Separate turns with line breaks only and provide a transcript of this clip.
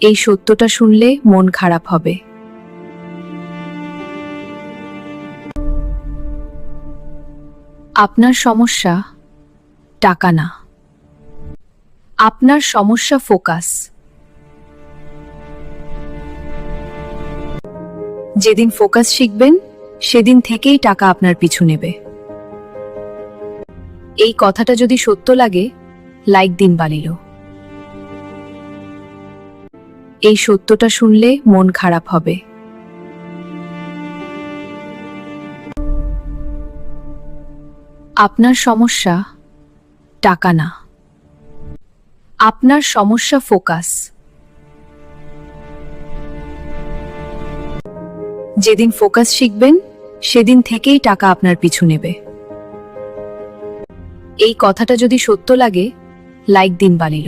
এই সত্যটা শুনলে মন খারাপ হবে। আপনার সমস্যা টাকা না, আপনার সমস্যা ফোকাস। যেদিন ফোকাস শিখবেন সেদিন থেকেই টাকা আপনার পিছু নেবে। এই কথাটা যদি সত্য লাগে লাইক দিন বালিল। এই সত্যটা শুনলে মন খারাপ হবে। আপনার সমস্যা টাকা না, আপনার সমস্যা ফোকাস। যেদিন ফোকাস শিখবেন সেদিন থেকেই টাকা আপনার পিছু নেবে। এই কথাটা যদি সত্য লাগে লাইক দিন বালিল।